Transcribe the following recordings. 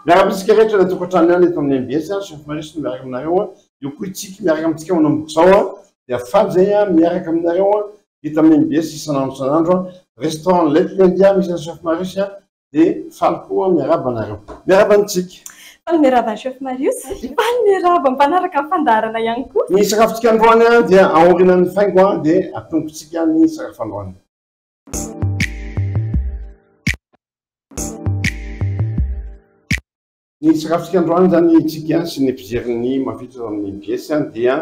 miaraka rehetra la tokantrano any eto amin'ny MBS chef Maurice miaraka aminareo io koa itsika miaraka amintsika manomboka dia afaly zay miaraka aminareo eto amin'ny MBS isanandro isanandro restaurant Lettre India misy chef Maurice dia faly koa miaraba anareo miaraba antsika miaraba chef Marius miaraba mpanaraka fandarana ihany koa ny sakafontsika androany dia aorinan'ny faingo dia atongotsika ny sakafo androany ny sakafontsika androany zany itsika sy ny mpijery mafitra amin'ny MBS dia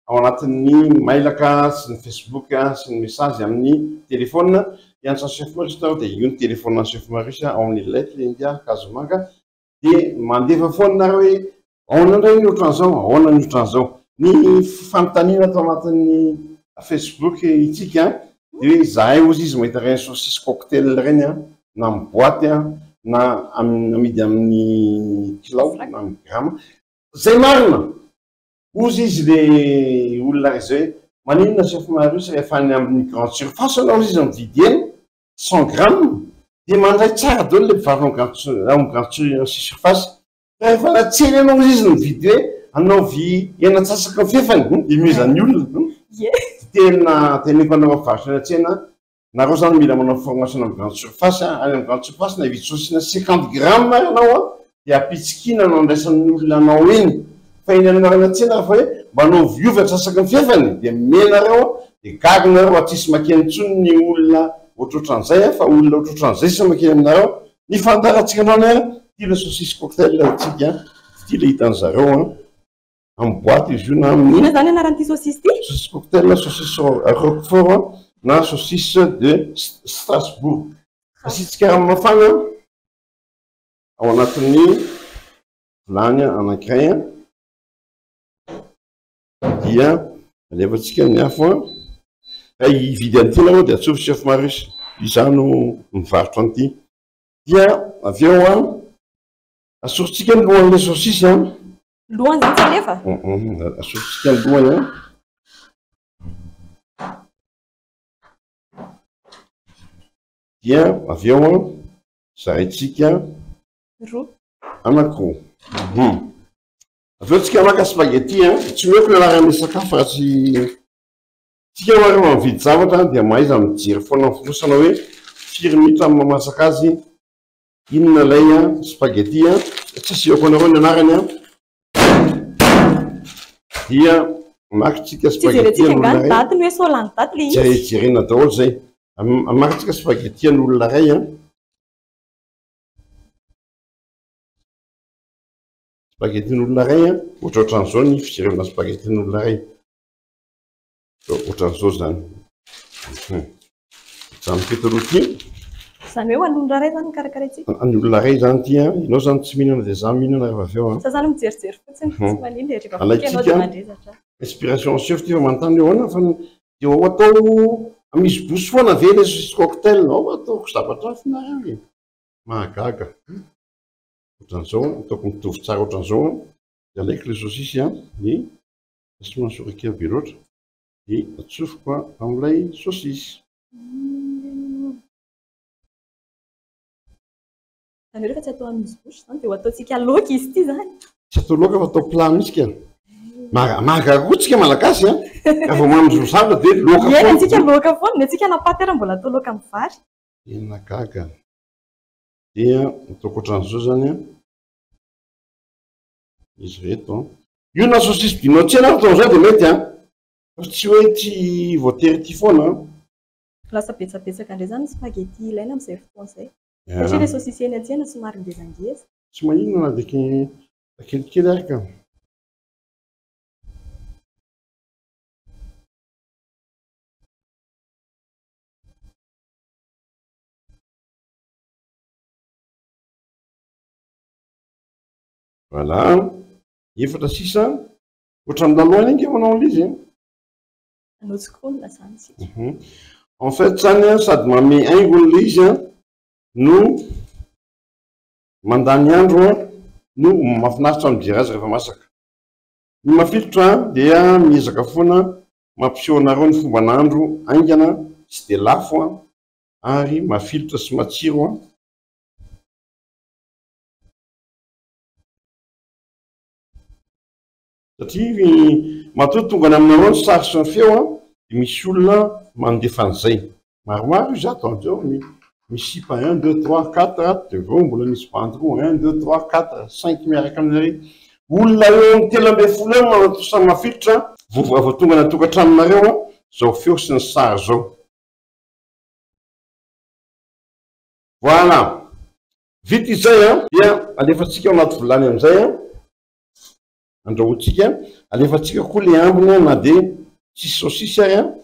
ao anatin'ny mailaka sy ny Facebook sy ny message amin'ny téléphone iantsa chef Maurice dia io ny téléphone chef Maurice ao amin'ny Lettre India Kasomanga dia mandefa foana nareo hoe ahoana ny ohatran'izao ahoana ny ohatran'izao ny fanontaniana atao anatin'ny Facebook itsika dia hoe zahay ozy izy mahita reny saucisse cocktail reny na amin'ny boîte na amidy amin'ny kilao na amin'ny grama zay marina ozy izy le olona izay maninona chef Maurice rehefa any amin'ny grande surface anao izy mividy eny 100 grammes dia mandray tsara daholo le mpivarotra amin'ny grande surface rehefa natsely anao izy mividy hoe anaovy hena-tsasaka fefany imizany olona tena teneko anao avarotra ny atsena nareo zany mila manao formation amin'ny grande surface any amin'ny grande surface na hividy saosina 50 grammes anao dia apitsikina no andraisan'ny olona anao eny fa eny aminareo atsena rehefa hoe manao viovy atsasaka ny fefany dia menareo dia gaginareo atsisy makeny intsony ny olona ohatrohatran'izay fa olona ohatrohatran'izay sy makeny aminareo ny fandarantsika androany ty le saucisse cocktail tsika ty le hitan'zareo amin'ny boîte izy io na amin'ny zany anaran'ity saucisse ty saucisse cocktail saucisse Roquefort na saucisse de Strasbourg asitsika raha mafana ao anatin'ny vilany anankiray dia alefatsika ny afo raha hividy an'ity nareo dia atsofi chef Maurice izano mivarotra an'ity dia avy eo asoritsika ny lohan'le saucisse lohany zany tsy alefa asoritsika ny lohany dia avy eo zaraitsika anankiroa avy eo tsika maka spaghetti tsy meko ianaran'ny sakafo raha tsy tsika oareo mividy zavatra dia mahaiza mijery foana mifonosana hoe firy minitra amin'ny mamasaka azy inona lay spaghetti tsy asiako anareo ny anarany dia makitsika spaghetti jerena daholo zay makitsika spaghetti an'olona ray spaghetti n'olona ray ohatrohatran'izao ny fijerevana spaghetti n'olona ray ohatran'izao zany zany ketoloty zany hoe an'olona ray zany karakaraitsika an'olona ray zany ty ianao zany tsy mihinana dia za mihinana rehefa avy eo sa zany mijerijery fotsiny tsy manino rehefa alaitsika inspiration chef ty fa manontany ahoana fa dia ao atao misy bosy foana ve le saucisse cocktail ao ataoko zavatra finarany mahagaga ohatran'izao ataoko mitovy tsara ohatran'izao dia alaiko le saucisse ny sy mansorika be loatra dia atsofoko amin'ilay saucisse zany rehefa tsy atao amin'ny bosy zany dia ataotsika laoka izy ity zany tsy atao laoka fa atao plat mihitsika mahagagotsika malagasy rehefa mamindro zavatra dia laoka foana antsika laoka foana ny antsika napaty ara mbola atao laoka amin'ny vary tena gaga dia ataoko ohatran'izao zany izy reto io na saucisse dinao tsena atao zao dia mety fa tsy hoe tsy voatery ty foana lasa betsabetsaka indray zany spaghetti ilaina amin'izay fotoana izay satria le saucisse eny an-tsena somary ngezangeza tsy maninona na dia kelikely araka voilà efatra sisa ohatran'ny lalohany inge manao an'izy anotsikona zany en fait zany sady mame aingon'le izy no mandany andro no mahafinaritra mijery azy rehefa masaka ny mafilotra dia miezaka foana mampiseho anareo ny fomba n'andro aingana tsy dia lafo ary mafilotra sy matsiro satria matoa tonga aminareo ny sary sy ny feo a dia misy olona mandefa an'izay maromaro izy ato andreo misipa 1 2 3 4 dia vao mbola misy bandroa 1 2 3 4 5 miaraka aminareo olona eo amin'ny 13 eo manatosany mafilitra vao tonga natokantranonareo a zao feo sy ny sary zao. Voilà vita izay a dia alefatsika ao anaty vilany amin'izay a andrahoantsika alefatsika koa le ambiny na dia tsisy saosisy a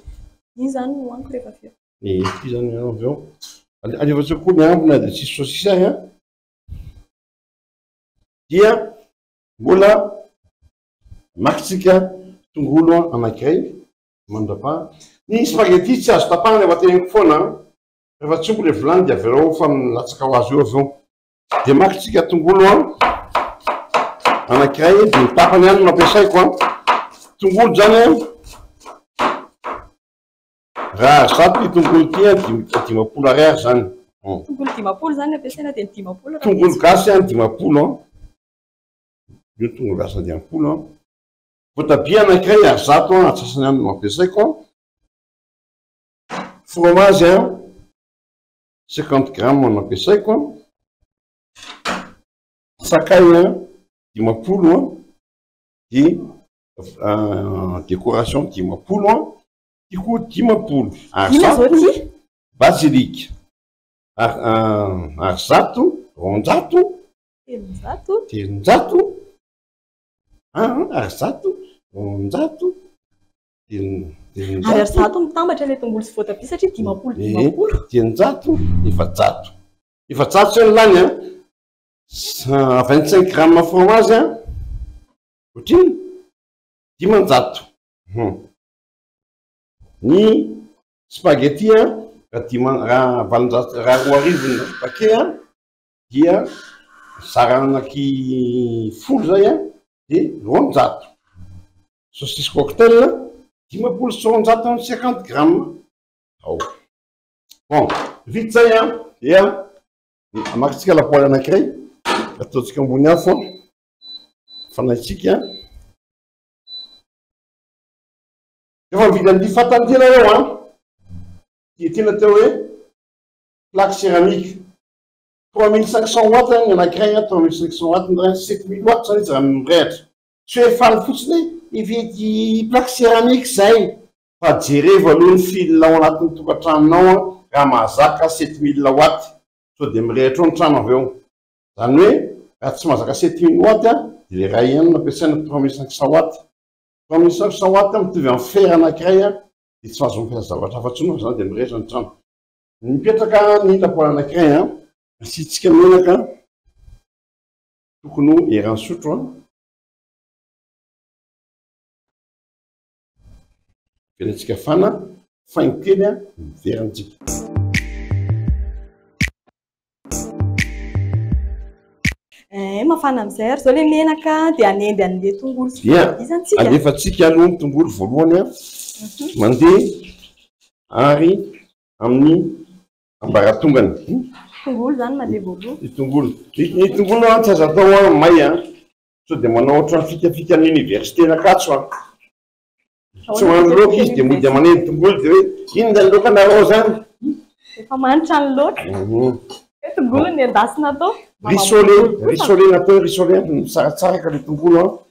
iny zany hoaniko rehefa avy eo ty zany avy eo alefatsika koa le ambiny na dia tsisy saosisy a dia mbola makitsika tongolo anankiray mandrapa ny spaghetti tsy azo tapahana rehefa teniko foana rehefa tsy ombo le vilany dia avereo fa milatsaka ho azy eo avy eo dia makitsika tongolo anankiray dia mitapany ihany no ampiasaiko tongolo zany raha zato ny tongolo ty 10 ariary zany tongolo 10 zany ampiasaina dia 10 tongolo gasy 10 io tongolo gasy 10 voatabia anankiray arizato atsasany ihany no ampiasaiko fromage 50 grammes no ampiasaiko sakay 10 dia décoration 10 ty koa 10 arzato basilika arzato ronjato telonjato arzato ronjato ary arzato mitambatra le tongolo sy voatabia satria 10 telonjato efajato zany lany 25 grammes fromage ohatriny 10 ny spaghetti raha 20 ny paquet dia saranaky 10 zay dia 900 saucisse cocktail 10 sy 950 grammes bon vita zay dia amakitsika lapoaly anankiray ataontsika ambony afo fanaitsika efa mividy an'ity fatantena eo dia tena teo hoe plaque céramique 3500 watts ny anankiray 3500 watts ny ray 7000 watts zany izy raha mirehatra tsy hoe faly fotsiny hividy plaque céramique zay fa jereva aloha ny fil ao anatin'ny tokantranonao raha mahazaka 7000 watts so dia mirehatra eo ny trano avy eo zany hoe raha tsy mahazaka 7000 watts dia le ray ihany nampiasaina 3500 watts 3500 watts mitovy amin'ny fer anankiray dia tsy mahazo mampiasa zavatra hafa-tsony zany dia mirehatra ny trano mipetraka ny lapoaly anankiray asitsika menaka tokony ho eran'ny sotro velantsika fana faingo kely miverantsika mafana amin'izay ary zao le menaka dia anendy an'le tongolo sy voatabia zany tsika alefatsika aloha ny tongolo voalohany mandeha ary amin'ny ambaratongany tongolo zany mandeha voalohany ny tongolo tsy azo atao may so dia manao ohatrany fikafika ny université nakatso tsy hoan'ny loka izy dia mody amanendy tongolo dia hoe inona ny loka anareo zany efa manitra ny loka tongolo ny endasina atao risole natao risole tsaratsara ka le tongolo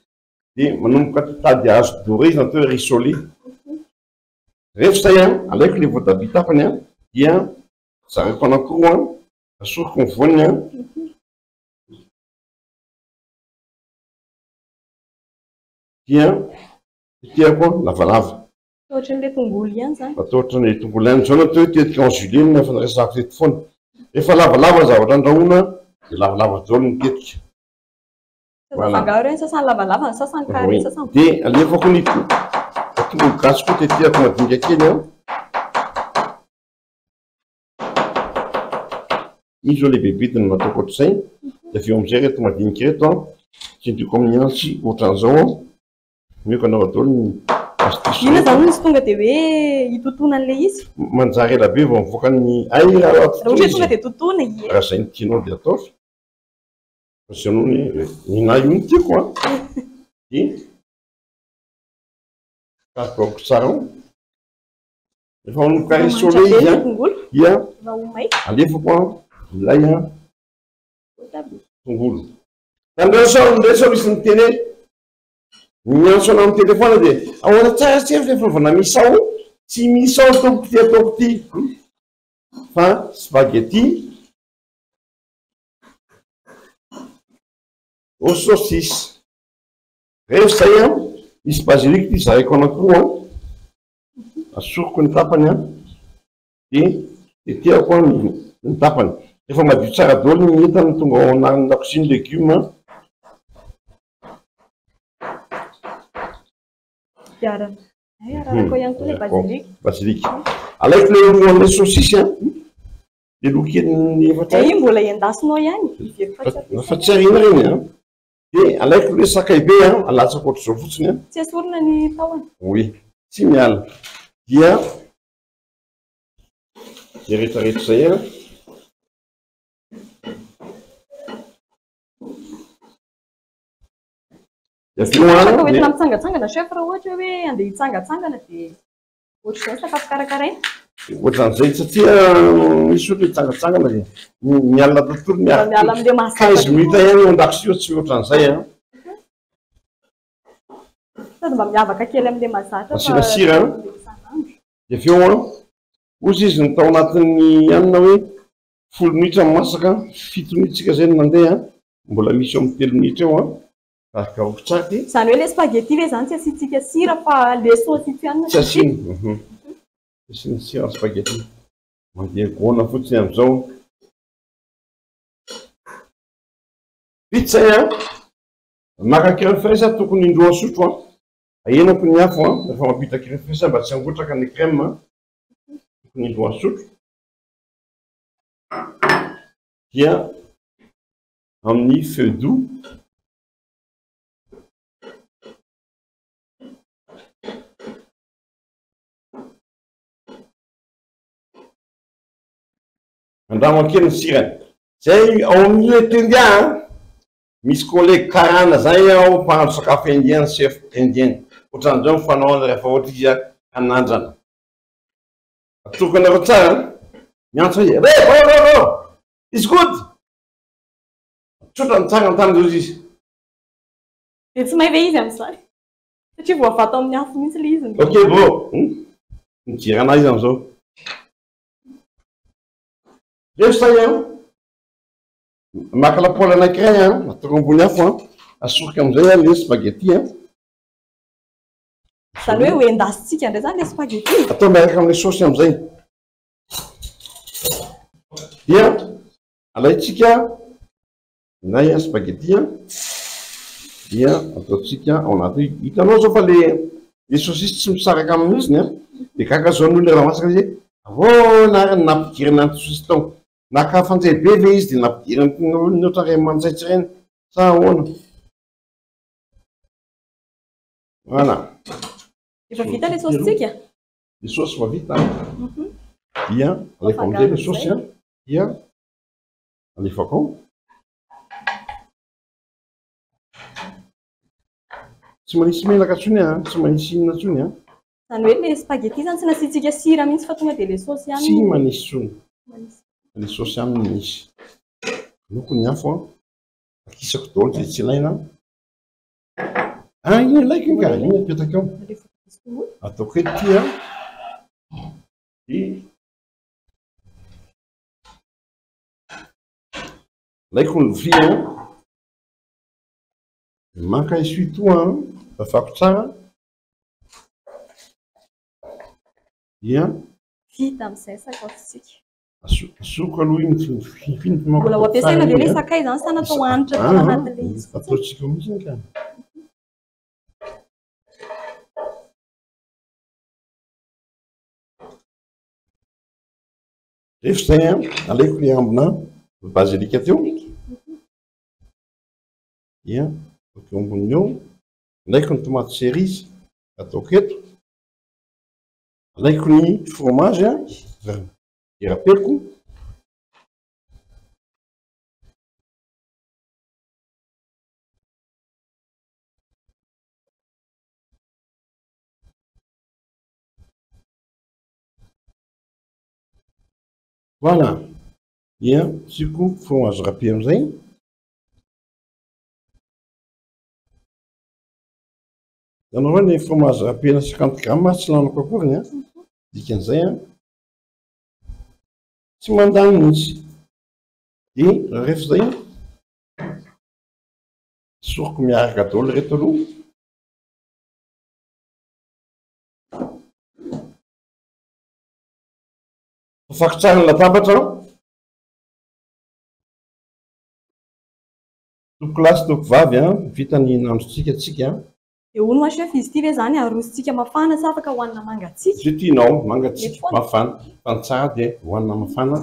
dia manomboka tady azo doré izy natao risole rehefa zay alaiko le voatabia tapany dia zareko anankiroa asoroko ny voany dia tiako lavalava ohatran'le tongolo ihany zany atao ohatran'le tongolo ihany zao natao tetika en juillet nefa resako teto foana rehefa lavalava zavatra andrahoina dia lavalava daholo mitetika fangaro ny sasany lavalava ny sasany carré sasany dia alefako ny tongolo gasy koa tetehako madinika kely izy zao le bebitiny nataoko ohatr'izay dia avy eo amin'izay reto madinika reto tsindriako amin'ny antsy ohatran'izao meko anao daholo ny ina zany izy tonga dia hoe hitotona an'le izy manjary ela be vao mivoaka ny raha tonga dia totona raha zay ny tianao dia atao fa sy anao ny nahy io ny tiako karokaroky tsara rehefa manokary soleil izy a dia alefako ilay tongolo andresao misy nyteny miantso ana amin'ny telefona dia ahoana tsara tsery rehefa vana misao tsy misao ataoko ty ataoko ty fa spaghetti au saucisse rehefa zay a misy basilique ty zaraiko anankiroa asoroko ny tapany a dia tetehako ny tapany rehefa madio tsara daholo ny entana tonga ao anarina kusiny legioma basilique alaiko le roan'le saucisse a le loken'ny mbola endasinao ihany fa tsy arina reny a dia alaiko le sakay be a alatsako ohatr'izao fotsiny a tsy asorina ny tahony oui tsy miala dia rehetrarehetra zay a oentina mitsangatsangana chef raha ohatra hoe andeha hitsangatsangana dia ohatr'izay sakafo karakaraina ohatran'izay satria misy ohatra hitsangatsangana dia mialina tontolo miala am'le 15 minutes ihany eo an-dakozia tsy ohatran'izay a sady mba miavaka kely am'le mahazatra asiana sira dia avy eo a ozy izy ny tao anatin'ny anina hoe 10 minitra masaka 7 minitsika zay no mandeha mbola misy eo amin'ny 3 minitra eo a karokaroky tsara ty zany hoe le spaghetti ve zany tsy asiantsika sira fa le saosy ity anina tsy asiana asiana sira spaghetti mandeha gona fotsiny am'izao vita zay a maka crème fraîche tokony indroa sotro a ahenako ny afo a rehefa mampita crème fraîche mba tsy angotraka ny crème tokony indroa sotro dia amin'ny feu doux andramo akely ny sirany zay ao amin'ile tendia misy collègue karana zay ao mpahandro sakafo indien chef indien ohatran'izao mifanao rehefa ohatra izy anandrana atoko anareo tsara miantso izy is good tsotra ny tsara nytany izy dia tsy may ve izy amin'izany satria voavato amin'ny afo mihitsy le izy ok bro mijerana izy am'izao rehefa zay a maka lapoaly anankiray a atao ambony afo a asoroka am'izay a le spaghetti a zany hoe endasitsika indray zany le spaghetti atao miaraka amin'le saosy am'izay dia alaitsika nay a spaghetti a dia ataotsika ao anaty hitanao zao fa le saosisy tsy misaraka amin'iziny a dia kaka zao n'olo le raha masaka izy avao nariny nampidirana ny saosisy tao nakafanjay be ve izy dia nampidirany ny ohatran'ireny manjaitsy ireny sa ahoana voilà efa vita le saositsika le saosy fa vita dia alefa am'izay le saosy a dia alefako ao tsy manisy menaka tsony a tsy manisy inona tsony a zany hoe le spaghetti zany tsy nasiantsika sira mihitsy fa tonga dia le saosy ihany tsy manisy tsony le saosy aminy misy loko ny afo a akisako daholo zay tsy ilaina iny ilaiko iny ka iny apetaka ao ataoko eto ty a ilaiko ny lovia maka essuie-tout fafako tsara dia vita amin'izay sakafosika asoko aloha iny mbola ho ampiasaina dia le sakay zany sa natao hanitra tao anatin'le izy ataotsika mihitsy ka rehefa zay alaiko le ambona bazilika teo dia ataoko eo amboniny eo alaiko ny tomate cerise ataoko eto alaiko ny fromage irapeko Voilà. Ia tsiko fromage râpé amizay. Ianao ny fromage râpé na 50 grammes tsy laniko akory a. Dikan'izay a. Tsy mandany mihitsy. Dia rehefa zay soroko miaraka daholo reto aloha. Fafako tsara ny latabatra ao. Toko lahy sy toko vavy a vita ny nandrotsika tsika. Hono ma chef izy ity ve zany arosontsika mafana sa afaka hohanina mangatsika? Zay tianao mangatsika mafana. Fa ny tsara dia hohanina mafana.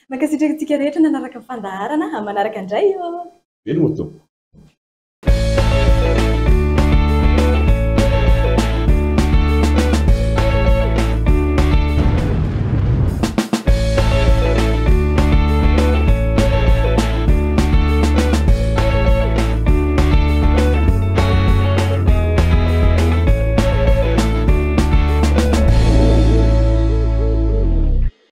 Mankasitraka antsika rehetra nanaraka fandaharana manaraka indray io. Veloma tompoko.